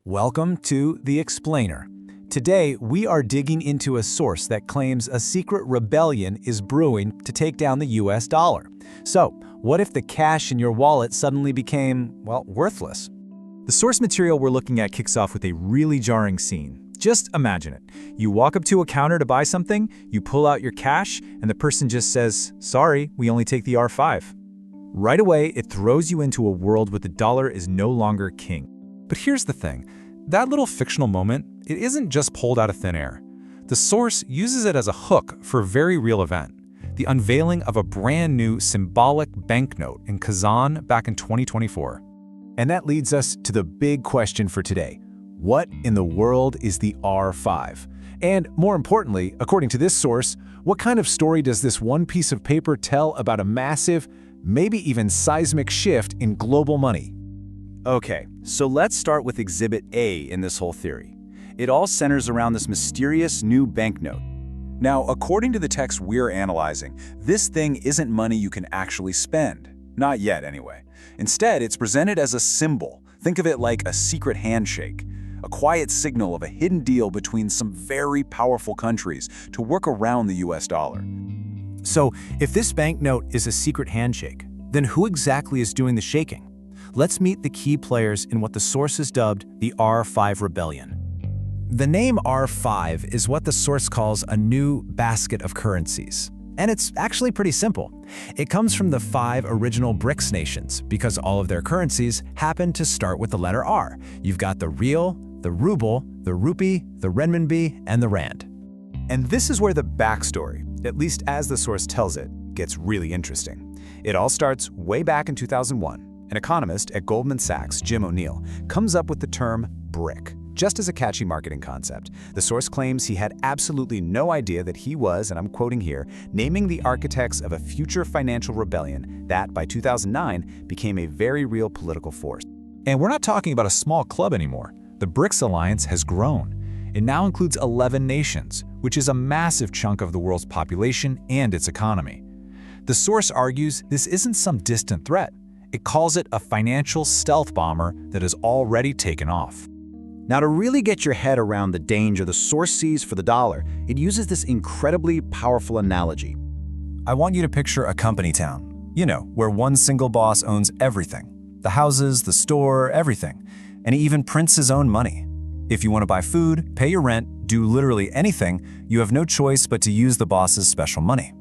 Welcome to The Explainer. Today, we are digging into a source that claims a secret rebellion is brewing to take down the US dollar. So, what if the cash in your wallet suddenly became, well, worthless? The source material we're looking at kicks off with a really jarring scene. Just imagine it. You walk up to a counter to buy something, you pull out your cash, and the person just says, "Sorry, we only take the R5." Right away, it throws you into a world where the dollar is no longer king. But here's the thing. That little fictional moment, it isn't just pulled out of thin air. The source uses it as a hook for a very real event, the unveiling of a brand new symbolic banknote in Kazan back in 2024. And that leads us to the big question for today. What in the world is the R5? And more importantly, according to this source, what kind of story does this one piece of paper tell about a massive, maybe even seismic shift in global money? Okay, so let's start with Exhibit A in this whole theory. It all centers around this mysterious new banknote. Now, according to the text we're analyzing, this thing isn't money you can actually spend. Not yet, anyway. Instead, it's presented as a symbol. Think of it like a secret handshake, a quiet signal of a hidden deal between some very powerful countries to work around the US dollar. So, if this banknote is a secret handshake, then who exactly is doing the shaking? Let's meet the key players in what the source has dubbed the R5 Rebellion. The name R5 is what the source calls a new basket of currencies. And it's actually pretty simple. It comes from the 5 original BRICS nations because all of their currencies happen to start with the letter R. You've got the riel, the ruble, the rupee, the renminbi, and the rand. And this is where the backstory, at least as the source tells it, gets really interesting. It all starts way back in 2001. An economist at Goldman Sachs, Jim O'Neill, comes up with the term BRIC, just as a catchy marketing concept. The source claims he had absolutely no idea that he was, and I'm quoting here, naming the architects of a future financial rebellion that, by 2009, became a very real political force. And we're not talking about a small club anymore. The BRICS alliance has grown. It now includes 11 nations, which is a massive chunk of the world's population and its economy. The source argues this isn't some distant threat. It calls it a financial stealth bomber that has already taken off. Now, to really get your head around the danger the source sees for the dollar, it uses this incredibly powerful analogy. I want you to picture a company town, where one single boss owns everything. The houses, the store, everything. And he even prints his own money. If you want to buy food, pay your rent, do literally anything, you have no choice but to use the boss's special money.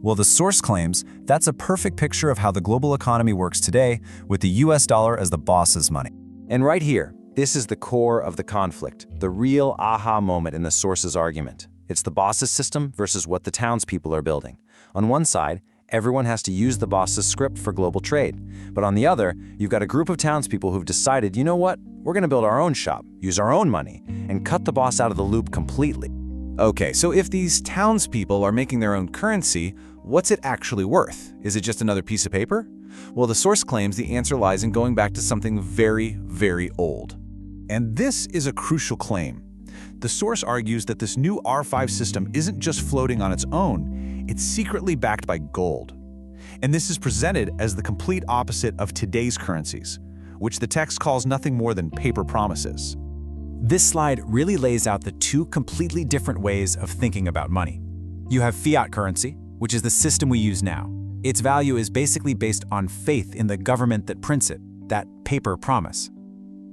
Well, the source claims that's a perfect picture of how the global economy works today, with the US dollar as the boss's money. And right here, this is the core of the conflict, the real aha moment in the source's argument. It's the boss's system versus what the townspeople are building. On one side, everyone has to use the boss's script for global trade. But on the other, you've got a group of townspeople who've decided, you know what, we're going to build our own shop, use our own money, and cut the boss out of the loop completely. Okay, so if these townspeople are making their own currency, what's it actually worth? Is it just another piece of paper? Well, the source claims the answer lies in going back to something very, very old. And this is a crucial claim. The source argues that this new R5 system isn't just floating on its own, it's secretly backed by gold. And this is presented as the complete opposite of today's currencies, which the text calls nothing more than paper promises. This slide really lays out the two completely different ways of thinking about money. You have fiat currency, which is the system we use now. Its value is basically based on faith in the government that prints it, that paper promise.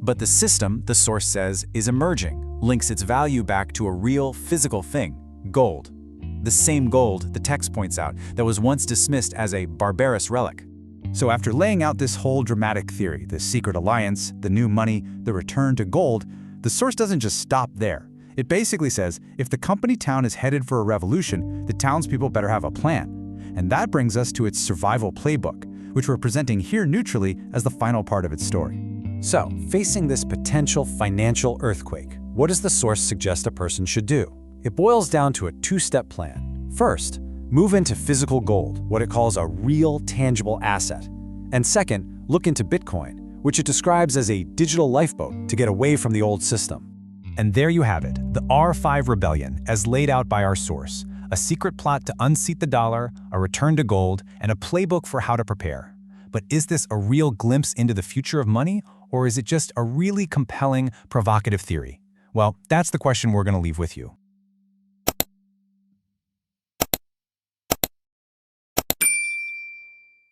But the system, the source says, is emerging, links its value back to a real physical thing, gold. The same gold, the text points out, that was once dismissed as a barbarous relic. So after laying out this whole dramatic theory, the secret alliance, the new money, the return to gold, the source doesn't just stop there. It basically says, if the company town is headed for a revolution, the townspeople better have a plan. And that brings us to its survival playbook, which we're presenting here neutrally as the final part of its story. So, facing this potential financial earthquake, what does the source suggest a person should do? It boils down to a two-step plan. First, move into physical gold, what it calls a real, tangible asset. And second, look into Bitcoin, which it describes as a digital lifeboat to get away from the old system. And there you have it, the R5 Rebellion, as laid out by our source. A secret plot to unseat the dollar, a return to gold, and a playbook for how to prepare. But is this a real glimpse into the future of money, Or is it just a really compelling, provocative theory? Well, that's the question we're going to leave with you.